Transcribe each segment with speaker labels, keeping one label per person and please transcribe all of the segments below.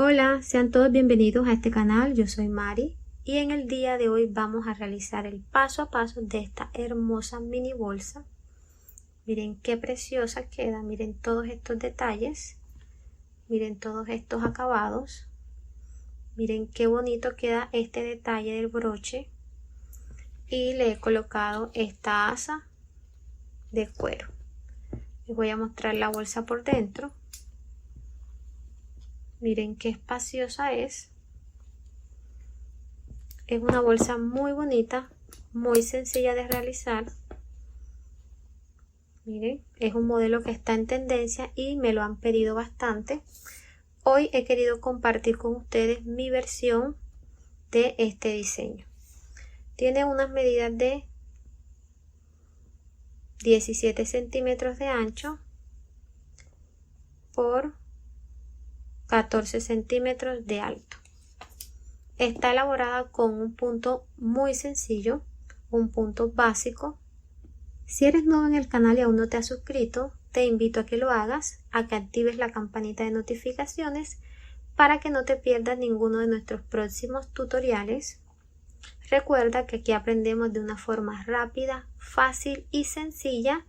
Speaker 1: Hola, sean todos bienvenidos a este canal. Yo soy Mari y en el día de hoy vamos a realizar el paso a paso de esta hermosa mini bolsa. Miren qué preciosa queda, miren todos estos detalles, miren todos estos acabados, miren qué bonito queda este detalle del broche y le he colocado esta asa de cuero. Les voy a mostrar la bolsa por dentro. Miren qué espaciosa es. Es una bolsa muy bonita, muy sencilla de realizar. Miren, es un modelo que está en tendencia y me lo han pedido bastante. Hoy he querido compartir con ustedes mi versión de este diseño. Tiene unas medidas de 17 centímetros de ancho por 14 centímetros de alto. Está elaborada con un punto muy sencillo, un punto básico. Si eres nuevo en el canal y aún no te has suscrito, te invito a que lo hagas, a que actives la campanita de notificaciones para que no te pierdas ninguno de nuestros próximos tutoriales. Recuerda que aquí aprendemos de una forma rápida, fácil y sencilla,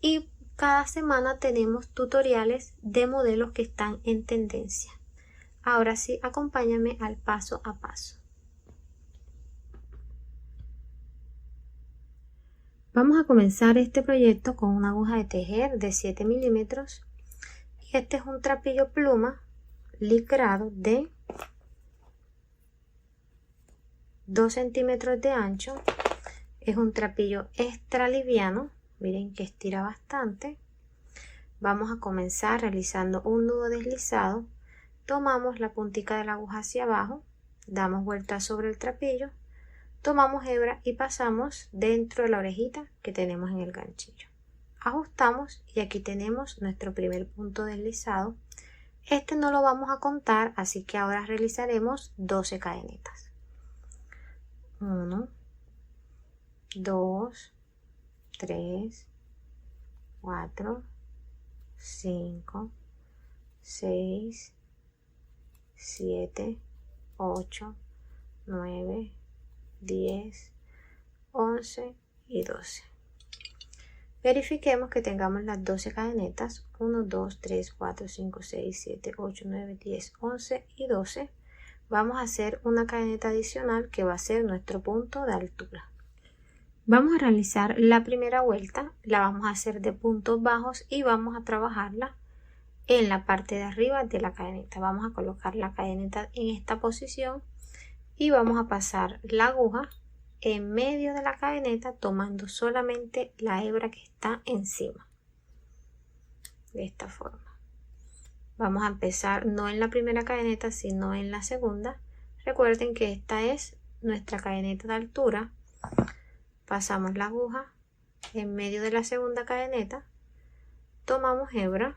Speaker 1: y cada semana tenemos tutoriales de modelos que están en tendencia. Ahora sí, acompáñame al paso a paso. Vamos a comenzar este proyecto con una aguja de tejer de 7 milímetros y este es un trapillo pluma licrado de 2 centímetros de ancho. Es un trapillo extra liviano, miren que estira bastante. Vamos a comenzar realizando un nudo deslizado. Tomamos la puntica de la aguja hacia abajo, damos vuelta sobre el trapillo, tomamos hebra y pasamos dentro de la orejita que tenemos en el ganchillo. Ajustamos y aquí tenemos nuestro primer punto deslizado. Este no lo vamos a contar, así que ahora realizaremos 12 cadenetas. 1, 2, 3, 4, 5, 6, 7, 8, 9, 10, 11 y 12. Verifiquemos que tengamos las 12 cadenetas. 1, 2, 3, 4, 5, 6, 7, 8, 9, 10, 11 y 12. Vamos a hacer una cadeneta adicional que va a ser nuestro punto de altura. Vamos a realizar la primera vuelta, la vamos a hacer de puntos bajos y vamos a trabajarla en la parte de arriba de la cadeneta. Vamos a colocar la cadeneta en esta posición y vamos a pasar la aguja en medio de la cadeneta tomando solamente la hebra que está encima. De esta forma. Vamos a empezar no en la primera cadeneta sino en la segunda. Recuerden que esta es nuestra cadeneta de altura. Pasamos la aguja en medio de la segunda cadeneta, tomamos hebra,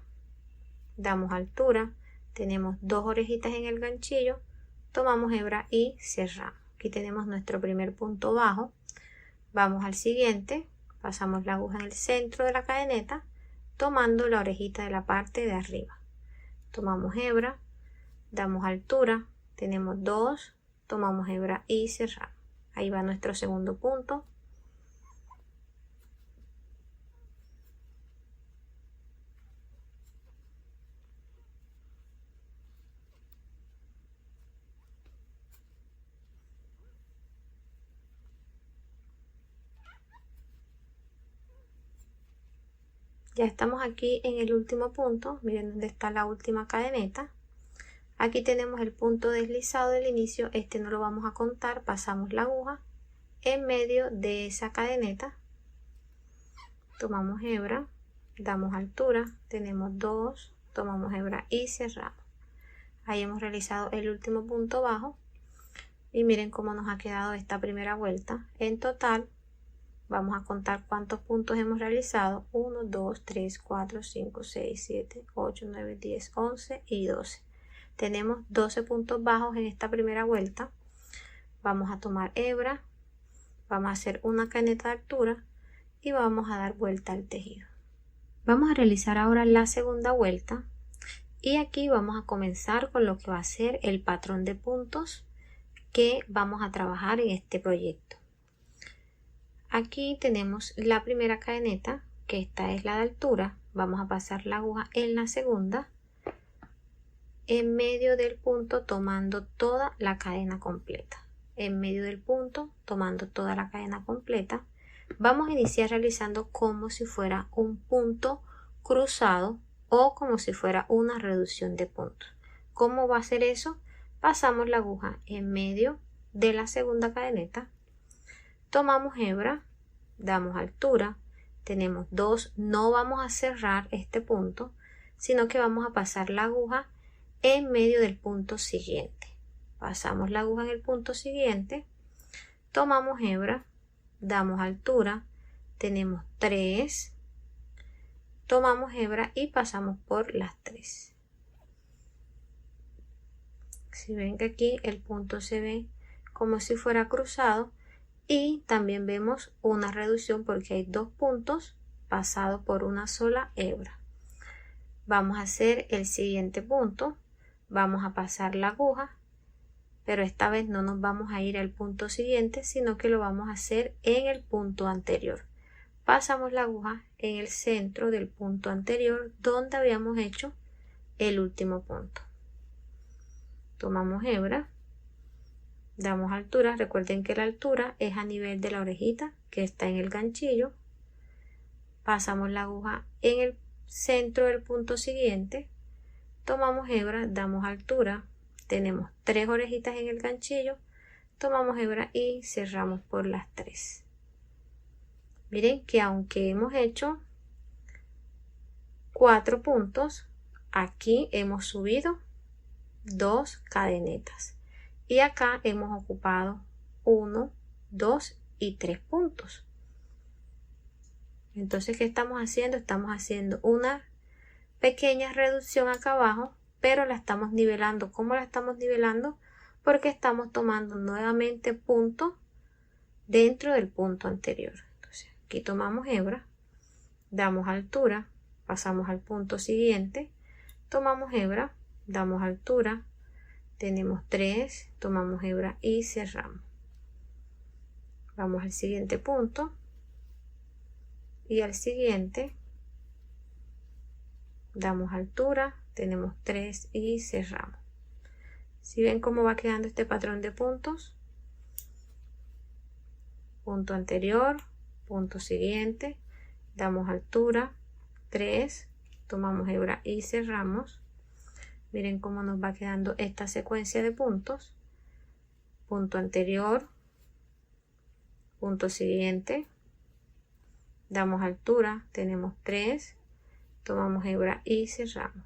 Speaker 1: damos altura, tenemos dos orejitas en el ganchillo, tomamos hebra y cerramos. Aquí tenemos nuestro primer punto bajo. Vamos al siguiente, pasamos la aguja en el centro de la cadeneta, tomando la orejita de la parte de arriba. Tomamos hebra, damos altura, tenemos dos, tomamos hebra y cerramos. Ahí va nuestro segundo punto. Ya estamos aquí en el último punto, miren dónde está la última cadeneta. Aquí tenemos el punto deslizado del inicio, este no lo vamos a contar, pasamos la aguja en medio de esa cadeneta, tomamos hebra, damos altura, tenemos dos, tomamos hebra y cerramos. Ahí hemos realizado el último punto bajo y miren cómo nos ha quedado esta primera vuelta. En total vamos a contar cuántos puntos hemos realizado. 1, 2, 3, 4, 5, 6, 7, 8, 9, 10, 11 y 12. Tenemos 12 puntos bajos en esta primera vuelta. Vamos a tomar hebra, vamos a hacer una cadeneta de altura y vamos a dar vuelta al tejido. Vamos a realizar ahora la segunda vuelta Y aquí vamos a comenzar con lo que va a ser el patrón de puntos que vamos a trabajar en este proyecto. Aquí tenemos la primera cadeneta, que esta es la de altura. Vamos a pasar la aguja en la segunda, en medio del punto, tomando toda la cadena completa. En medio del punto, tomando toda la cadena completa. Vamos a iniciar realizando como si fuera un punto cruzado o como si fuera una reducción de puntos. ¿Cómo va a ser eso? Pasamos la aguja en medio de la segunda cadeneta, tomamos hebra, damos altura, tenemos 2, no vamos a cerrar este punto, sino que vamos a pasar la aguja en medio del punto siguiente. Pasamos la aguja en el punto siguiente, tomamos hebra, damos altura, tenemos 3, tomamos hebra y pasamos por las 3. Si ven que aquí el punto se ve como si fuera cruzado y también vemos una reducción porque hay 2 puntos pasados por una sola hebra. Vamos a hacer el siguiente punto, vamos a pasar la aguja, pero esta vez no nos vamos a ir al punto siguiente, sino que lo vamos a hacer en el punto anterior. Pasamos la aguja en el centro del punto anterior donde habíamos hecho el último punto. Tomamos hebra, damos altura, recuerden que la altura es a nivel de la orejita que está en el ganchillo. Pasamos la aguja en el centro del punto siguiente, tomamos hebra, damos altura, tenemos 3 orejitas en el ganchillo, tomamos hebra y cerramos por las 3. Miren que aunque hemos hecho 4 puntos, aquí hemos subido 2 cadenetas y acá hemos ocupado 1, 2 y 3 puntos. Entonces, ¿qué estamos haciendo? Estamos haciendo una pequeña reducción acá abajo, pero la estamos nivelando. ¿Cómo la estamos nivelando? Porque estamos tomando nuevamente punto dentro del punto anterior. Entonces, aquí tomamos hebra, damos altura, pasamos al punto siguiente, tomamos hebra, damos altura, tenemos 3, tomamos hebra y cerramos. Vamos al siguiente punto y al siguiente, damos altura, tenemos 3 y cerramos. Si ven cómo va quedando este patrón de puntos, punto anterior, punto siguiente, damos altura, 3, tomamos hebra y cerramos. Miren cómo nos va quedando esta secuencia de puntos, punto anterior, punto siguiente, damos altura, tenemos 3, tomamos hebra y cerramos.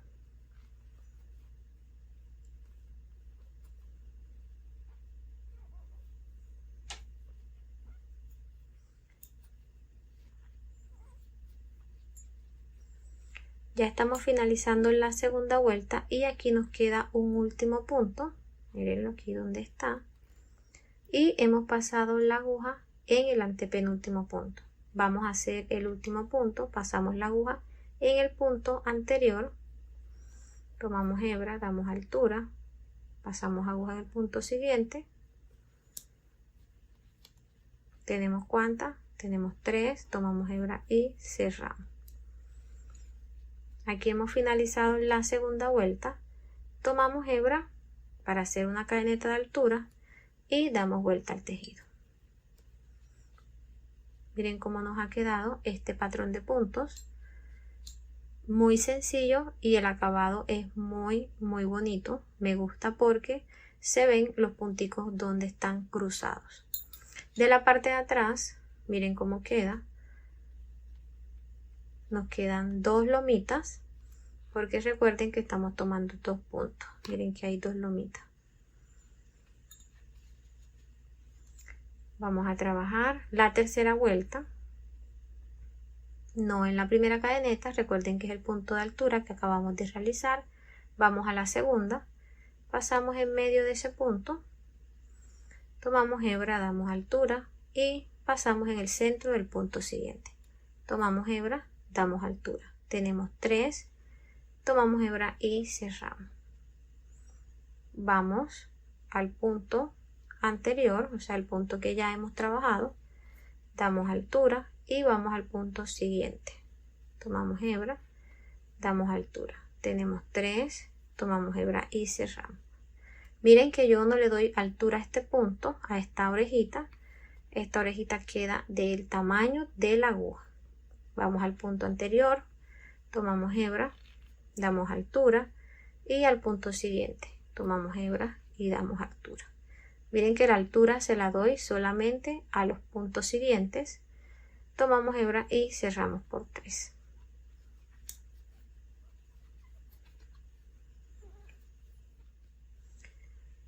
Speaker 1: Ya estamos finalizando la segunda vuelta y aquí nos queda un último punto. Mirenlo aquí donde está. Y hemos pasado la aguja en el antepenúltimo punto. Vamos a hacer el último punto. Pasamos la aguja en el punto anterior. Tomamos hebra, damos altura. Pasamos aguja en el punto siguiente. ¿Tenemos cuántas? Tenemos 3. Tomamos hebra y cerramos. Aquí hemos finalizado la segunda vuelta, tomamos hebra para hacer una cadeneta de altura y damos vuelta al tejido. Miren cómo nos ha quedado este patrón de puntos, muy sencillo y el acabado es muy bonito. Me gusta porque se ven los punticos donde están cruzados. De la parte de atrás, miren cómo queda. Nos quedan 2 lomitas porque recuerden que estamos tomando 2 puntos. Miren que hay 2 lomitas. Vamos a trabajar la tercera vuelta, no en la primera cadeneta, recuerden que es el punto de altura que acabamos de realizar. Vamos a la segunda, pasamos en medio de ese punto, tomamos hebra, damos altura y pasamos en el centro del punto siguiente. Tomamos hebra, damos altura. Tenemos 3, tomamos hebra y cerramos. Vamos al punto anterior, o sea, el punto que ya hemos trabajado, damos altura y vamos al punto siguiente. Tomamos hebra, damos altura. Tenemos 3, tomamos hebra y cerramos. Miren que yo no le doy altura a este punto, a esta orejita. Esta orejita queda del tamaño de la aguja. Vamos al punto anterior, tomamos hebra, damos altura y al punto siguiente tomamos hebra y damos altura. Miren que la altura se la doy solamente a los puntos siguientes. Tomamos hebra y cerramos por 3.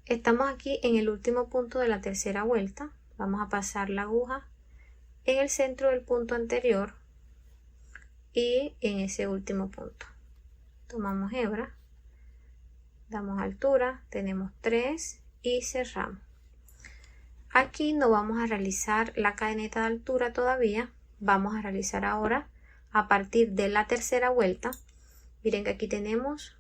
Speaker 1: Estamos aquí en el último punto de la tercera vuelta. Vamos a pasar la aguja en el centro del punto anterior y en ese último punto. Tomamos hebra, damos altura, tenemos 3 y cerramos. Aquí no vamos a realizar la cadeneta de altura todavía. Vamos a realizar ahora a partir de la tercera vuelta. Miren que aquí tenemos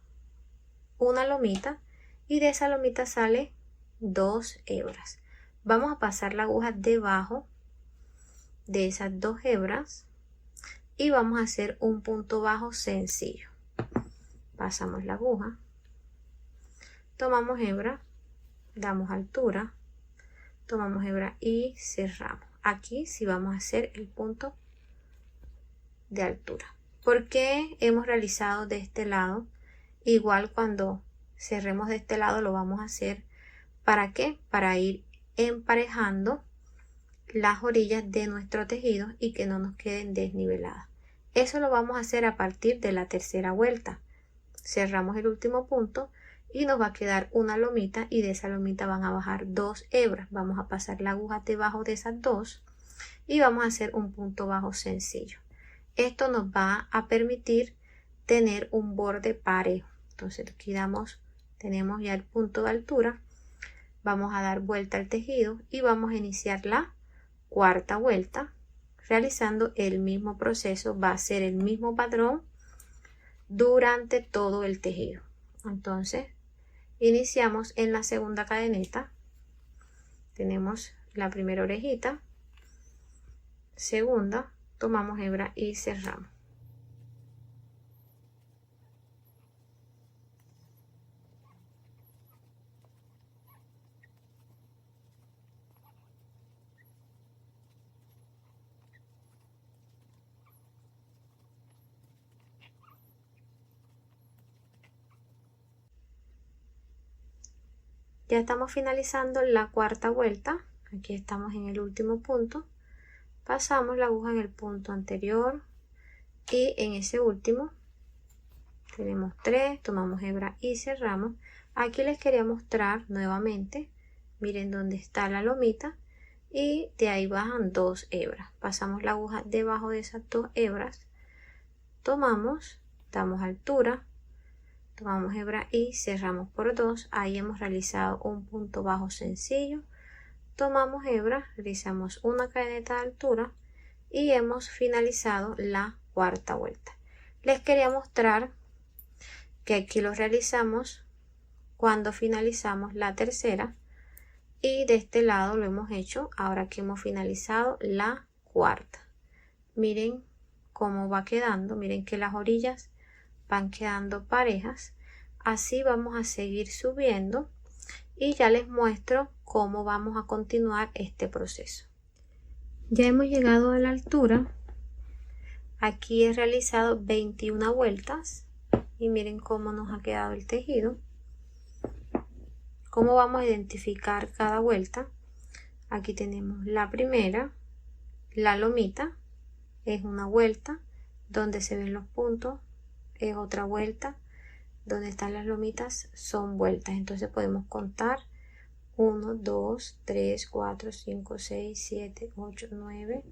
Speaker 1: una lomita y de esa lomita sale 2 hebras. Vamos a pasar la aguja debajo de esas 2 hebras y vamos a hacer un punto bajo sencillo. Pasamos la aguja, tomamos hebra, damos altura, tomamos hebra y cerramos. Aquí sí vamos a hacer el punto de altura. ¿Por qué hemos realizado de este lado? Igual cuando cerremos de este lado lo vamos a hacer. ¿Para qué? Para ir emparejando las orillas de nuestro tejido y que no nos queden desniveladas. Eso lo vamos a hacer a partir de la tercera vuelta. Cerramos el último punto y nos va a quedar una lomita y de esa lomita van a bajar 2 hebras. Vamos a pasar la aguja debajo de esas 2 y vamos a hacer un punto bajo sencillo. Esto nos va a permitir tener un borde parejo. Entonces aquí tenemos ya el punto de altura. Vamos a dar vuelta al tejido y vamos a iniciar la cuarta vuelta realizando el mismo proceso. Va a ser el mismo patrón durante todo el tejido. Entonces iniciamos en la segunda cadeneta. Tenemos la primera orejita, segunda, tomamos hebra y cerramos. Ya estamos finalizando la cuarta vuelta. Aquí estamos en el último punto. Pasamos la aguja en el punto anterior y en ese último tenemos 3, tomamos hebra y cerramos. Aquí les quería mostrar nuevamente, miren dónde está la lomita y de ahí bajan 2 hebras. Pasamos la aguja debajo de esas 2 hebras, tomamos, damos altura, tomamos hebra y cerramos por 2. Ahí hemos realizado un punto bajo sencillo. Tomamos hebra, realizamos una cadeneta de altura y hemos finalizado la cuarta vuelta. Les quería mostrar que aquí lo realizamos cuando finalizamos la tercera y de este lado lo hemos hecho ahora que hemos finalizado la cuarta. Miren cómo va quedando, miren que las orillas van quedando parejas. Así vamos a seguir subiendo y ya les muestro cómo vamos a continuar este proceso. Ya hemos llegado a la altura. Aquí he realizado 21 vueltas y miren cómo nos ha quedado el tejido. ¿Cómo vamos a identificar cada vuelta? Aquí tenemos la primera, la lomita, es una vuelta, donde se ven los puntos, es otra vuelta, donde están las lomitas, son vueltas. Entonces podemos contar 1, 2, 3, 4, 5, 6, 7, 8, 9,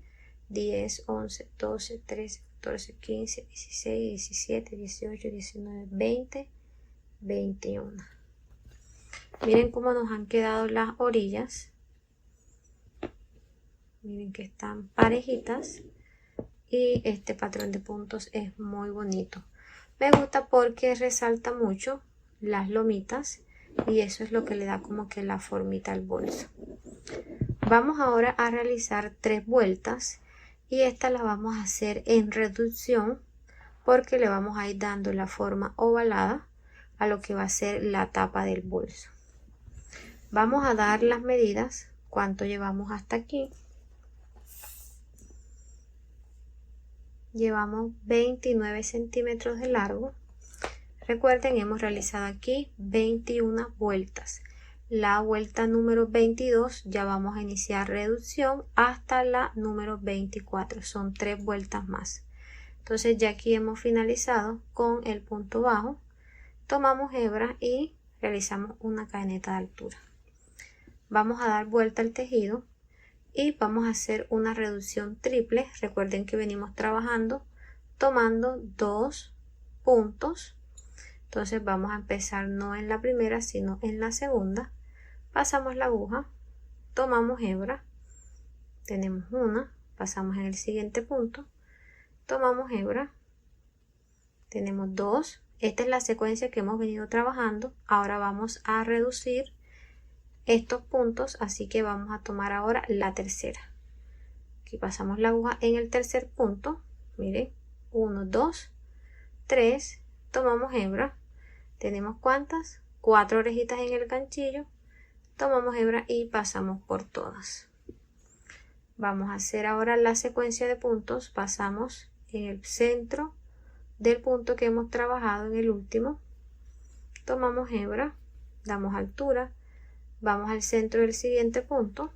Speaker 1: 10, 11, 12, 13, 14, 15, 16, 17, 18, 19, 20, 21. Miren cómo nos han quedado las orillas. Miren que están parejitas y este patrón de puntos es muy bonito. Me gusta porque resalta mucho las lomitas y eso es lo que le da como que la formita al bolso. Vamos ahora a realizar 3 vueltas y esta la vamos a hacer en reducción porque le vamos a ir dando la forma ovalada a lo que va a ser la tapa del bolso. Vamos a dar las medidas, cuánto llevamos hasta aquí. Llevamos 29 centímetros de largo. Recuerden, hemos realizado aquí 21 vueltas. La vuelta número 22 ya vamos a iniciar reducción hasta la número 24. Son 3 vueltas más. Entonces ya aquí hemos finalizado con el punto bajo. Tomamos hebra y realizamos una cadeneta de altura. Vamos a dar vuelta al tejido y vamos a hacer una reducción triple. Recuerden que venimos trabajando tomando 2 puntos. Entonces vamos a empezar no en la primera sino en la segunda. Pasamos la aguja, tomamos hebra, tenemos una, pasamos en el siguiente punto, tomamos hebra, tenemos 2. Esta es la secuencia que hemos venido trabajando. Ahora vamos a reducir estos puntos, así que vamos a tomar ahora la tercera. Aquí pasamos la aguja en el tercer punto, miren, 1, 2, 3, tomamos hebra, tenemos ¿cuántas? 4 orejitas en el ganchillo, tomamos hebra y pasamos por todas. Vamos a hacer ahora la secuencia de puntos. Pasamos en el centro del punto que hemos trabajado en el último, tomamos hebra, damos altura, vamos al centro del siguiente punto,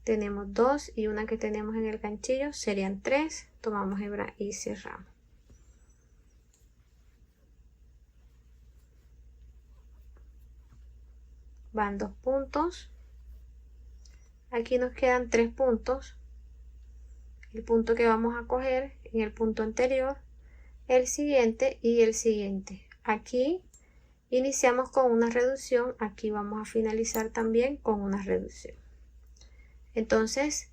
Speaker 1: tenemos 2 y una que tenemos en el ganchillo, serían 3, tomamos hebra y cerramos. Van 2 puntos, aquí nos quedan 3 puntos, el punto que vamos a coger en el punto anterior, el siguiente y el siguiente. Aquí iniciamos con una reducción, aquí vamos a finalizar también con una reducción. Entonces,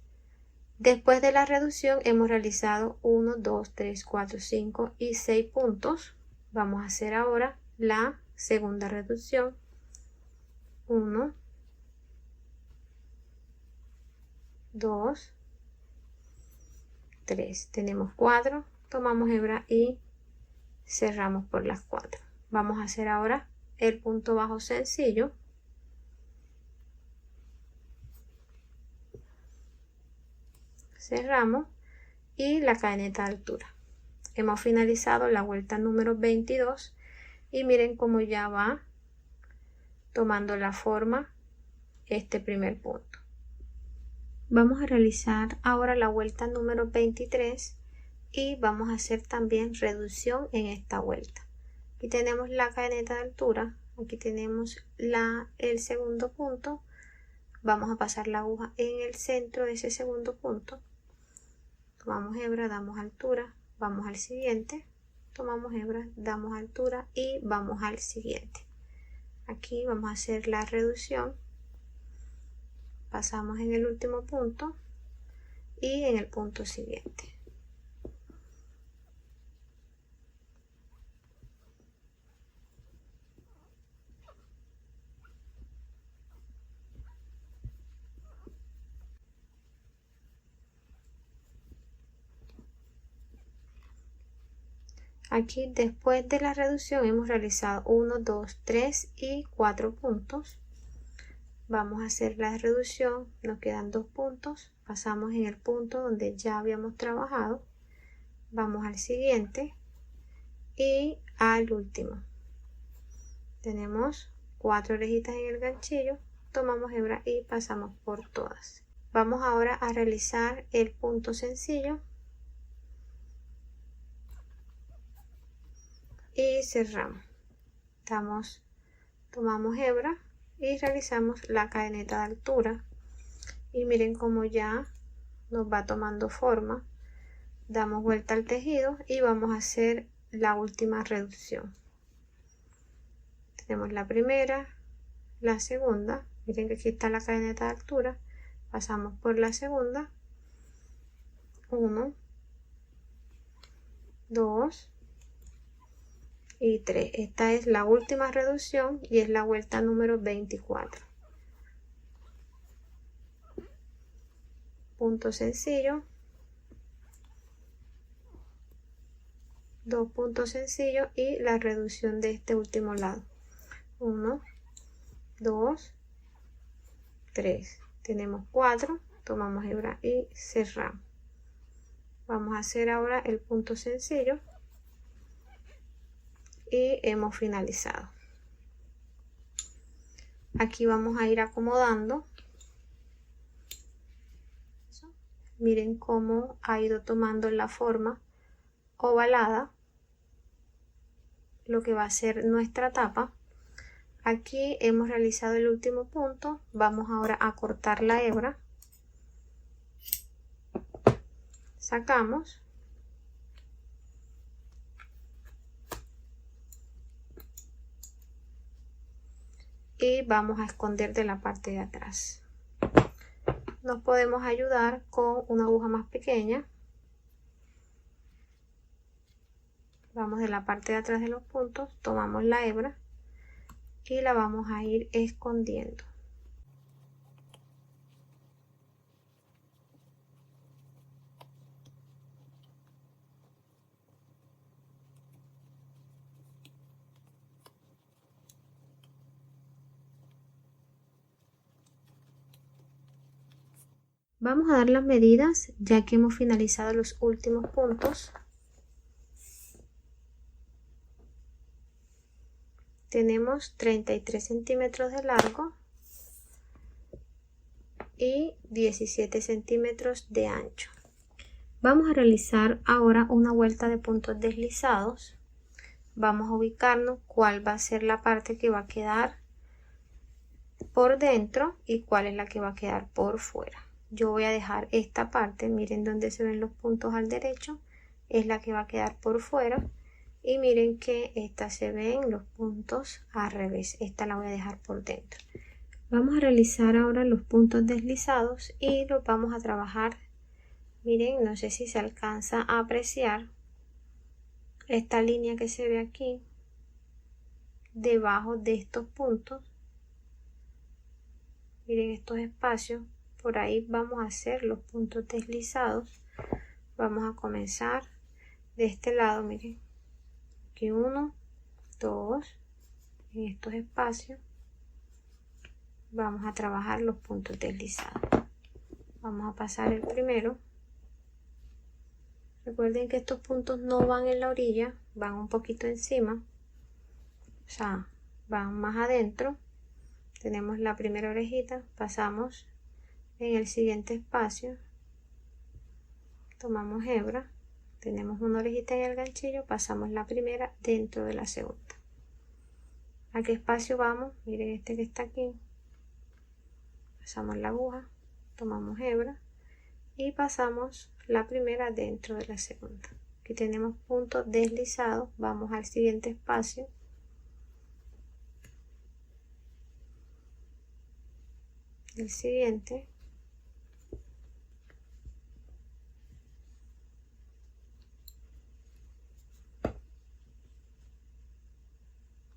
Speaker 1: después de la reducción hemos realizado 1, 2, 3, 4, 5 y 6 puntos. Vamos a hacer ahora la segunda reducción. 1, 2, 3. Tenemos 4, tomamos hebra y cerramos por las 4. Vamos a hacer ahora el punto bajo sencillo. Cerramos y la cadeneta de altura. Hemos finalizado la vuelta número 22 y miren cómo ya va tomando la forma este primer punto. Vamos a realizar ahora la vuelta número 23 y vamos a hacer también reducción en esta vuelta. Aquí tenemos la cadeneta de altura, aquí tenemos el segundo punto, vamos a pasar la aguja en el centro de ese segundo punto, tomamos hebra, damos altura, vamos al siguiente, tomamos hebra, damos altura y vamos al siguiente. Aquí vamos a hacer la reducción, pasamos en el último punto y en el punto siguiente. Aquí después de la reducción hemos realizado 1, 2, 3 y 4 puntos. Vamos a hacer la reducción, nos quedan 2 puntos, pasamos en el punto donde ya habíamos trabajado, vamos al siguiente y al último. Tenemos 4 orejitas en el ganchillo, tomamos hebra y pasamos por todas. Vamos ahora a realizar el punto sencillo y cerramos. Tomamos hebra y realizamos la cadeneta de altura y miren cómo ya nos va tomando forma. Damos vuelta al tejido y vamos a hacer la última reducción. Tenemos la primera, la segunda, miren que aquí está la cadeneta de altura, pasamos por la segunda, 1, 2, y 3. Esta es la última reducción y es la vuelta número 24. Punto sencillo, 2 puntos sencillos y la reducción de este último lado. 1, 2, 3. Tenemos 4, tomamos hebra y cerramos. Vamos a hacer ahora el punto sencillo y hemos finalizado. Aquí vamos a ir acomodando. Miren cómo ha ido tomando la forma ovalada lo que va a ser nuestra tapa. Aquí hemos realizado el último punto. Vamos ahora a cortar la hebra. Sacamos. Y vamos a esconder de la parte de atrás. Nos podemos ayudar con una aguja más pequeña. Vamos de la parte de atrás de los puntos, tomamos la hebra y la vamos a ir escondiendo. Vamos a dar las medidas ya que hemos finalizado los últimos puntos. Tenemos 33 centímetros de largo y 17 centímetros de ancho. Vamos a realizar ahora una vuelta de puntos deslizados. Vamos a ubicarnos cuál va a ser la parte que va a quedar por dentro y cuál es la que va a quedar por fuera. Yo voy a dejar esta parte, miren donde se ven los puntos al derecho, es la que va a quedar por fuera. Y miren que esta se ven los puntos al revés, esta la voy a dejar por dentro. Vamos a realizar ahora los puntos deslizados y los vamos a trabajar. Miren, no sé si se alcanza a apreciar esta línea que se ve aquí debajo de estos puntos. Miren estos espacios, por ahí vamos a hacer los puntos deslizados. Vamos a comenzar de este lado, miren. Aquí 1, 2, en estos espacios vamos a trabajar los puntos deslizados. Vamos a pasar el primero. Recuerden que estos puntos no van en la orilla, van un poquito encima, o sea, van más adentro. Tenemos la primera orejita, pasamos en el siguiente espacio, tomamos hebra, tenemos una orejita en el ganchillo, pasamos la primera dentro de la segunda. ¿A qué espacio vamos? Miren este que está aquí, pasamos la aguja, tomamos hebra y pasamos la primera dentro de la segunda. Aquí tenemos puntos deslizados, vamos al siguiente espacio. El siguiente.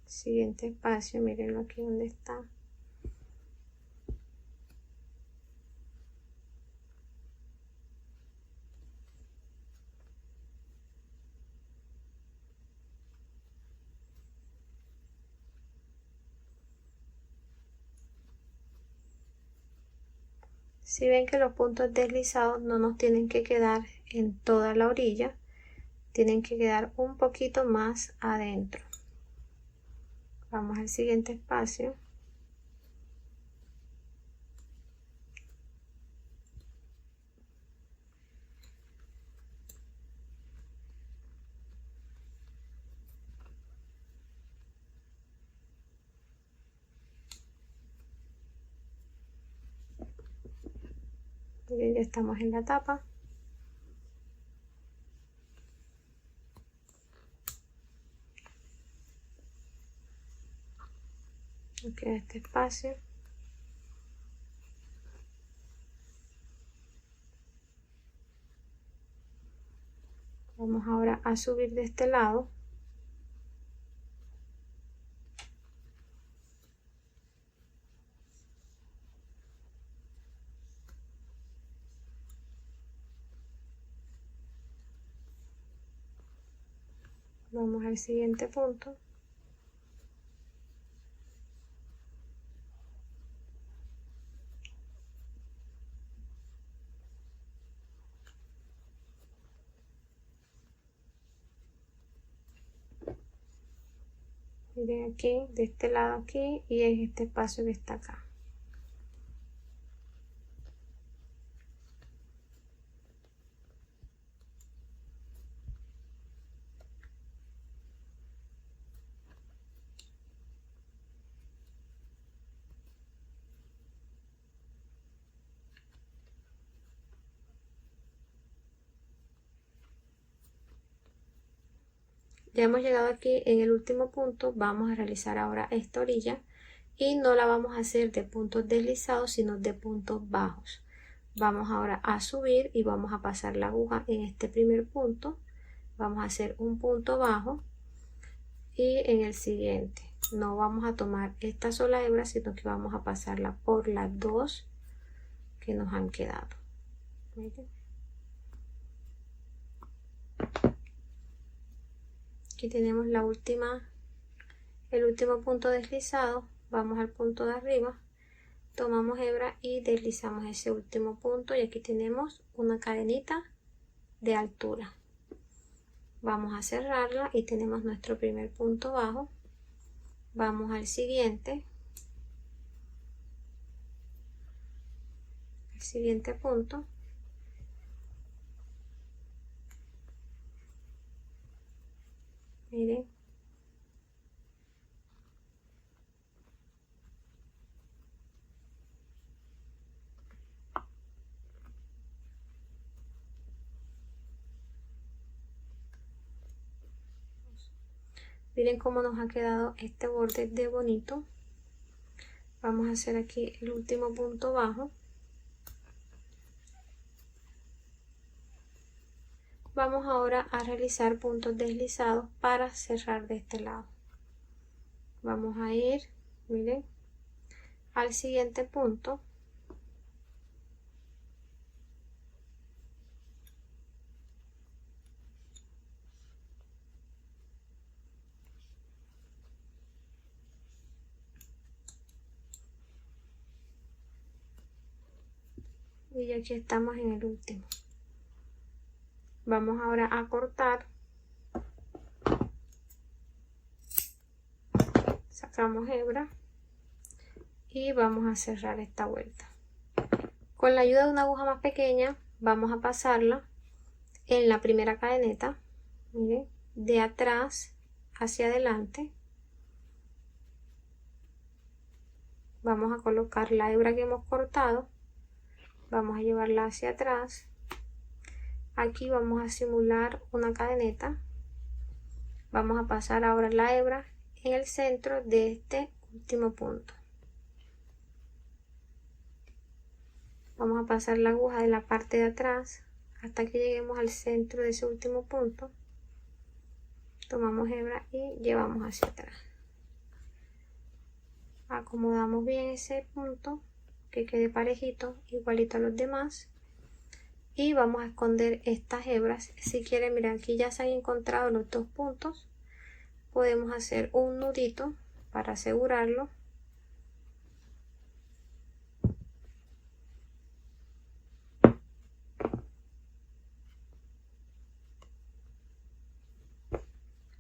Speaker 1: Siguiente espacio, mírenlo aquí donde está. Si ven que los puntos deslizados no nos tienen que quedar en toda la orilla, tienen que quedar un poquito más adentro. Vamos al siguiente espacio. Miren, ya estamos en la tapa. Nos queda este espacio. Vamos ahora a subir de este lado. Vamos al siguiente punto. Miren aquí, de este lado aquí y en este espacio que está acá. Ya hemos llegado aquí en el último punto. Vamos a realizar ahora esta orilla y no la vamos a hacer de puntos deslizados sino de puntos bajos. Vamos ahora a subir y vamos a pasar la aguja en este primer punto. Vamos a hacer un punto bajo y en el siguiente no vamos a tomar esta sola hebra sino que vamos a pasarla por las dos que nos han quedado. ¿Miren? Aquí tenemos la última, el último punto deslizado. Vamos al punto de arriba, tomamos hebra y deslizamos ese último punto y aquí tenemos una cadenita de altura. Vamos a cerrarla y tenemos nuestro primer punto bajo. Vamos al siguiente, el siguiente punto. Miren, miren cómo nos ha quedado este borde de bonito. Vamos a hacer aquí el último punto bajo. Vamos ahora a realizar puntos deslizados para cerrar de este lado. Vamos a ir, miren, al siguiente punto. Y aquí estamos en el último. Vamos ahora a cortar. Sacamos hebra y vamos a cerrar esta vuelta. Con la ayuda de una aguja más pequeña vamos a pasarla en la primera cadeneta, miren, de atrás hacia adelante. Vamos a colocar la hebra que hemos cortado, vamos a llevarla hacia atrás. Aquí vamos a simular una cadeneta. Vamos a pasar ahora la hebra en el centro de este último punto. Vamos a pasar la aguja de la parte de atrás hasta que lleguemos al centro de ese último punto. Tomamos hebra y llevamos hacia atrás. Acomodamos bien ese punto, que quede parejito, igualito a los demás. Y vamos a esconder estas hebras. Si quieren, miren, aquí ya se han encontrado los dos puntos. Podemos hacer un nudito para asegurarlo.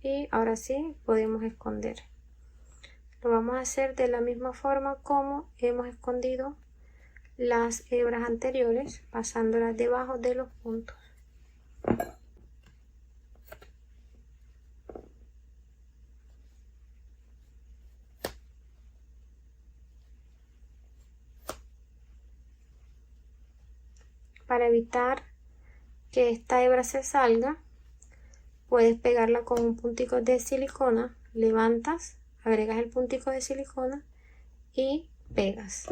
Speaker 1: Y ahora sí podemos esconder. Lo vamos a hacer de la misma forma como hemos escondido las hebras anteriores, pasándolas debajo de los puntos. Para evitar que esta hebra se salga, puedes pegarla con un puntico de silicona, levantas, agregas el puntico de silicona y pegas.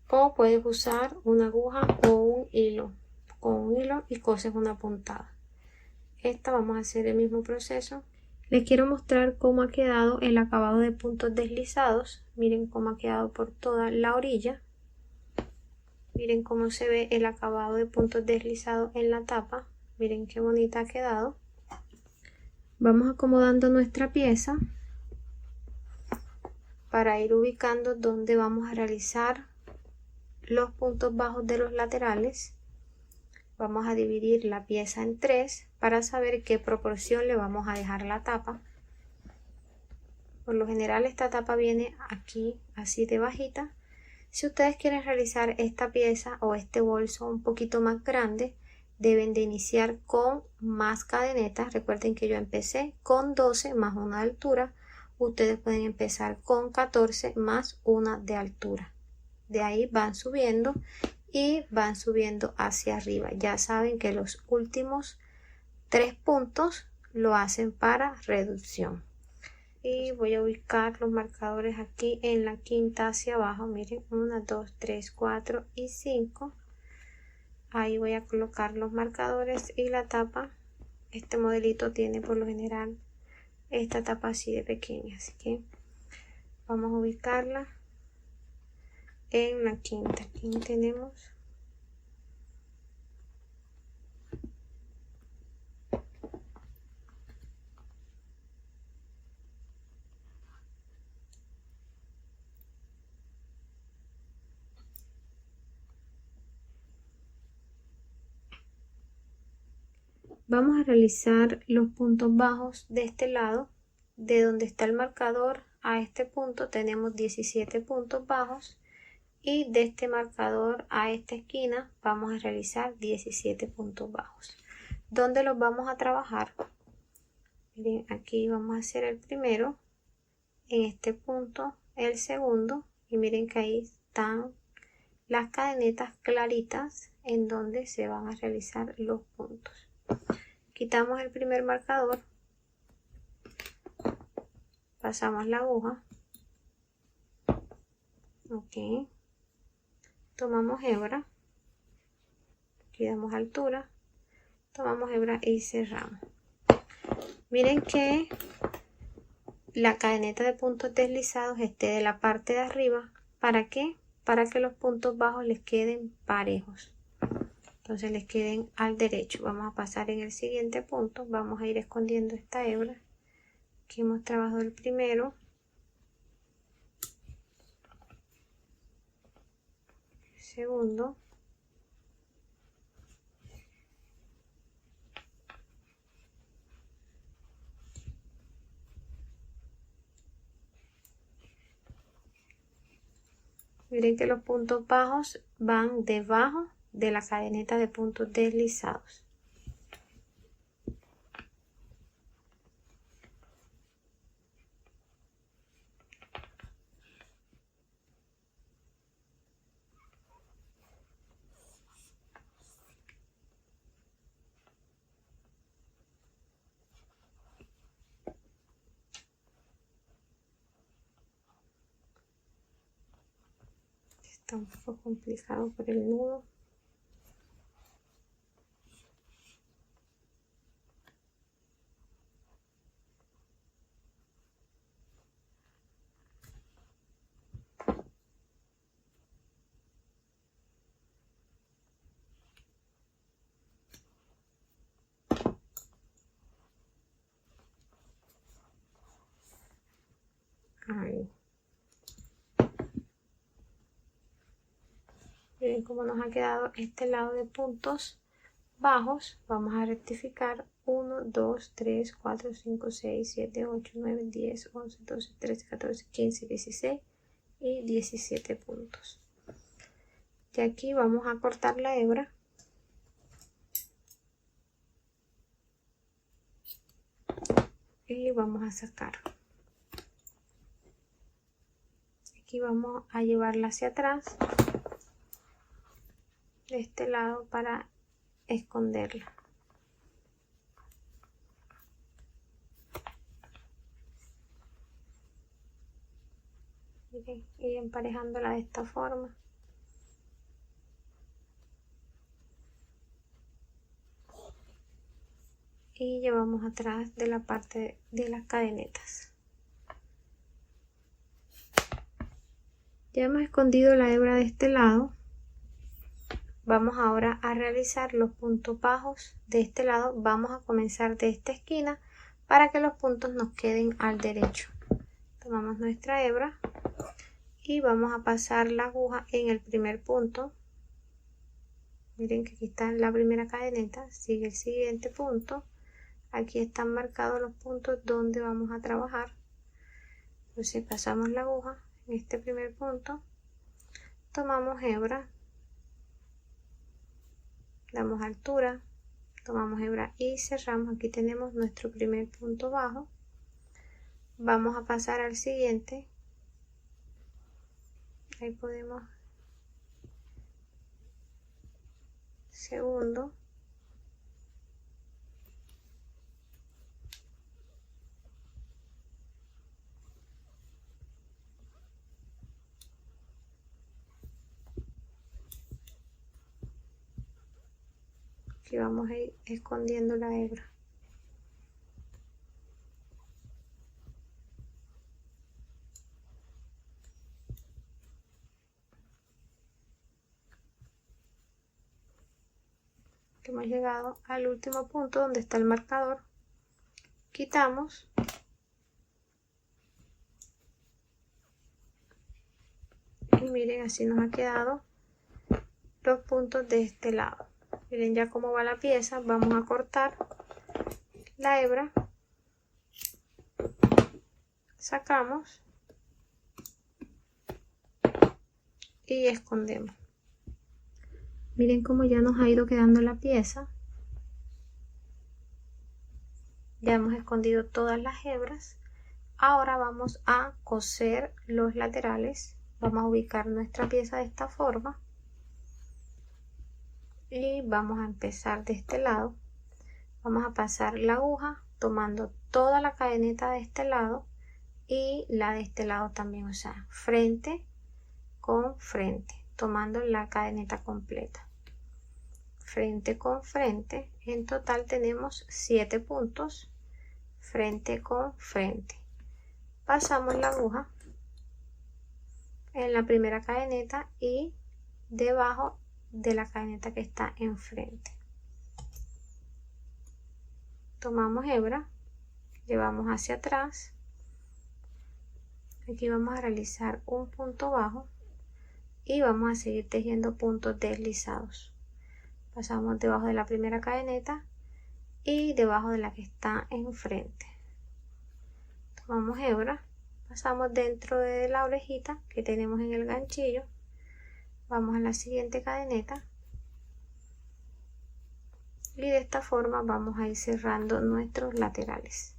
Speaker 1: O puedes usar una aguja o un hilo. Con un hilo y coses una puntada. Esta vamos a hacer el mismo proceso. Les quiero mostrar cómo ha quedado el acabado de puntos deslizados. Miren cómo ha quedado por toda la orilla. Miren cómo se ve el acabado de puntos deslizados en la tapa. Miren qué bonita ha quedado. Vamos acomodando nuestra pieza para ir ubicando dónde vamos a realizar los puntos bajos de los laterales. Vamos a dividir la pieza en 3 para saber qué proporción le vamos a dejar la tapa. Por lo general esta tapa viene aquí así de bajita. Si ustedes quieren realizar esta pieza o este bolso un poquito más grande, deben de iniciar con más cadenetas. Recuerden que yo empecé con 12 más una de altura. Ustedes pueden empezar con 14 más una de altura. De ahí van subiendo y van subiendo hacia arriba. Ya saben que los últimos 3 puntos lo hacen para reducción. Y voy a ubicar los marcadores aquí en la quinta hacia abajo. Miren, 1, 2, 3, 4 y 5. Ahí voy a colocar los marcadores y la tapa. Este modelito tiene por lo general esta tapa así de pequeña, así que vamos a ubicarla en la quinta. Aquí tenemos vamos a realizar los puntos bajos de este lado. De donde está el marcador a este punto tenemos 17 puntos bajos, y de este marcador a esta esquina vamos a realizar 17 puntos bajos. ¿Dónde los vamos a trabajar? Miren, aquí vamos a hacer el primero, en este punto el segundo, y miren que ahí están las cadenetas claritas en donde se van a realizar los puntos. Quitamos el primer marcador, pasamos la aguja, ok, tomamos hebra, aquí damos altura, tomamos hebra y cerramos. Miren que la cadeneta de puntos deslizados esté de la parte de arriba. ¿Para qué? Para que los puntos bajos les queden parejos. Entonces les queden al derecho. Vamos a pasar en el siguiente punto. Vamos a ir escondiendo esta hebra. Aquí hemos trabajado el primero. El segundo. Miren que los puntos bajos van debajo de la cadeneta de puntos deslizados. Está un poco complicado por el nudo. Ahí. Miren cómo nos ha quedado este lado de puntos bajos. Vamos a rectificar 1, 2, 3, 4, 5, 6, 7, 8, 9, 10, 11, 12, 13, 14, 15, 16 y 17 puntos. Y aquí vamos a cortar la hebra. Y vamos a sacar. Aquí vamos a llevarla hacia atrás de este lado para esconderla. Miren, y emparejándola de esta forma. Y llevamos atrás de la parte de las cadenetas. Ya hemos escondido la hebra de este lado. Vamos ahora a realizar los puntos bajos de este lado. Vamos a comenzar de esta esquina para que los puntos nos queden al derecho. Tomamos nuestra hebra y vamos a pasar la aguja en el primer punto. Miren que aquí está la primera cadeneta, sigue el siguiente punto. Aquí están marcados los puntos donde vamos a trabajar. Entonces pasamos la aguja en este primer punto, tomamos hebra, damos altura, tomamos hebra y cerramos. Aquí tenemos nuestro primer punto bajo. Vamos a pasar al siguiente. Ahí podemos, segundo, aquí vamos a ir escondiendo la hebra. Hemos llegado al último punto donde está el marcador. Quitamos y miren, así nos ha quedado los puntos de este lado. Miren ya cómo va la pieza. Vamos a cortar la hebra, sacamos y escondemos. Miren cómo ya nos ha ido quedando la pieza. Ya hemos escondido todas las hebras. Ahora vamos a coser los laterales. Vamos a ubicar nuestra pieza de esta forma. Y vamos a empezar de este lado. Vamos a pasar la aguja tomando toda la cadeneta de este lado y la de este lado también, o sea, frente con frente, tomando la cadeneta completa. Frente con frente, en total tenemos 7 puntos, frente con frente. Pasamos la aguja en la primera cadeneta y debajo de la cadeneta que está enfrente. Tomamos hebra, llevamos hacia atrás. Aquí vamos a realizar un punto bajo y vamos a seguir tejiendo puntos deslizados. Pasamos debajo de la primera cadeneta y debajo de la que está enfrente. Tomamos hebra, pasamos dentro de la orejita que tenemos en el ganchillo. Vamos a la siguiente cadeneta y de esta forma vamos a ir cerrando nuestros laterales.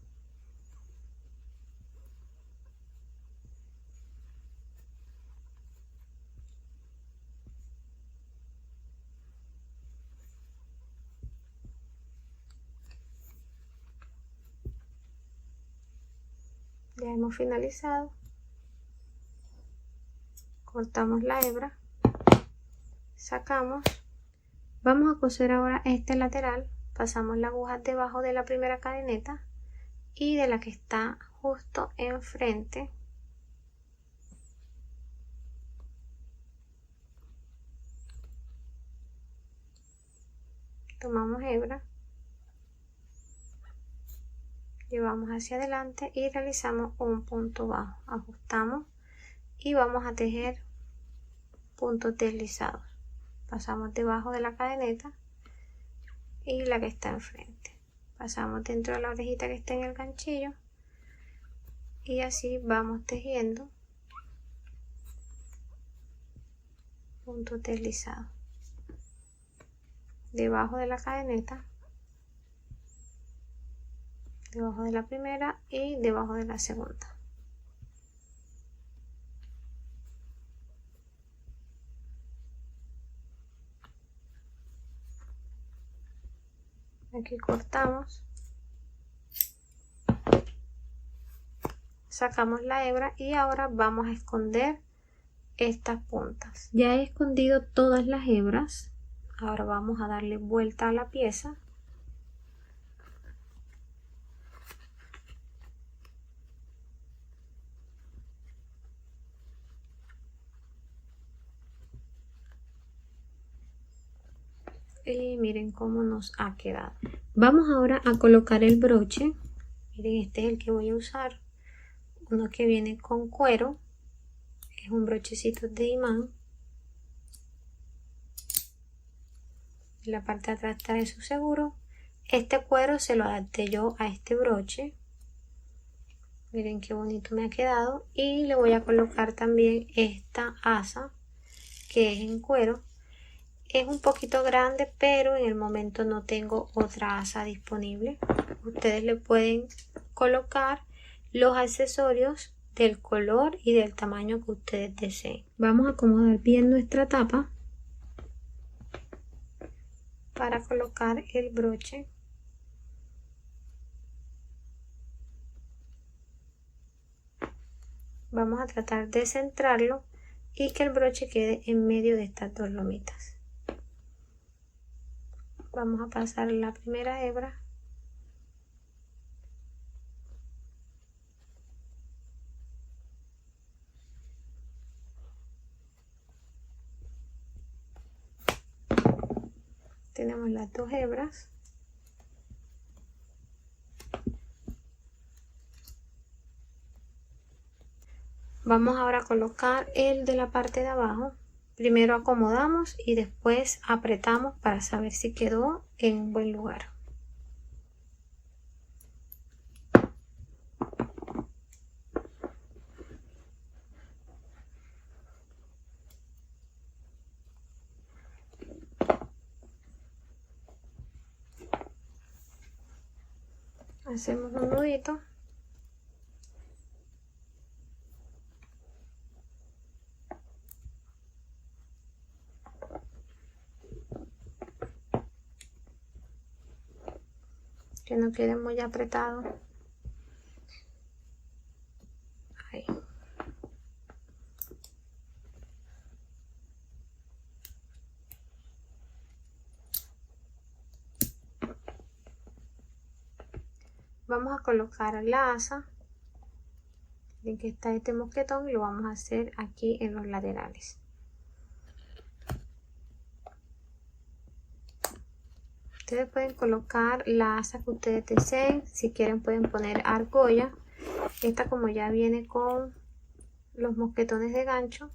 Speaker 1: Ya hemos finalizado. Cortamos la hebra, sacamos. Vamos a coser ahora este lateral. Pasamos la aguja debajo de la primera cadeneta y de la que está justo enfrente. Tomamos hebra, llevamos hacia adelante y realizamos un punto bajo. Ajustamos y vamos a tejer puntos deslizados. Pasamos debajo de la cadeneta y la que está enfrente. Pasamos dentro de la orejita que está en el ganchillo y así vamos tejiendo puntos deslizados. Debajo de la cadeneta, debajo de la primera y debajo de la segunda. Aquí cortamos, sacamos la hebra y ahora vamos a esconder estas puntas. Ya he escondido todas las hebras. Ahora vamos a darle vuelta a la pieza. Y miren cómo nos ha quedado. Vamos ahora a colocar el broche Miren, este es el que voy a usar, uno que viene con cuero, es un brochecito de imán. En la parte de atrás trae su seguro. Este cuero se lo adapté yo a este broche. Miren qué bonito me ha quedado. Y le voy a colocar también esta asa que es en cuero. Es un poquito grande, pero en el momento no tengo otra asa disponible. Ustedes le pueden colocar los accesorios del color y del tamaño que ustedes deseen. Vamos a acomodar bien nuestra tapa para colocar el broche. Vamos a tratar de centrarlo y que el broche quede en medio de estas dos lomitas. Vamos a pasar la primera hebra. Tenemos las dos hebras. Vamos ahora a colocar el de la parte de abajo. Primero acomodamos y después apretamos para saber si quedó en un buen lugar. Hacemos un nudito. Que no quede muy apretado. Ahí. Vamos a colocar la asa en que está este mosquetón y lo vamos a hacer aquí en los laterales. Ustedes pueden colocar la asa que ustedes deseen. Si quieren pueden poner argolla. Esta, como ya viene con los mosquetones de gancho,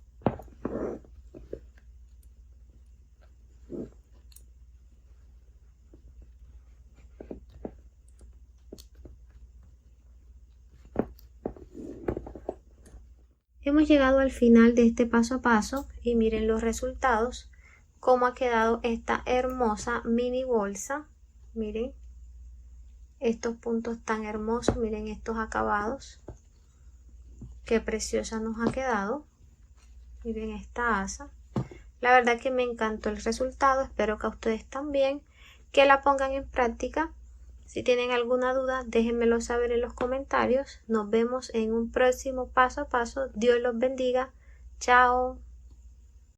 Speaker 1: hemos llegado al final de este paso a paso y miren los resultados, cómo ha quedado esta hermosa mini bolsa. Miren estos puntos tan hermosos, miren estos acabados, qué preciosa nos ha quedado. Miren esta asa, la verdad que me encantó el resultado. Espero que a ustedes también, que la pongan en práctica. Si tienen alguna duda, déjenmelo saber en los comentarios. Nos vemos en un próximo paso a paso. Dios los bendiga. Chao.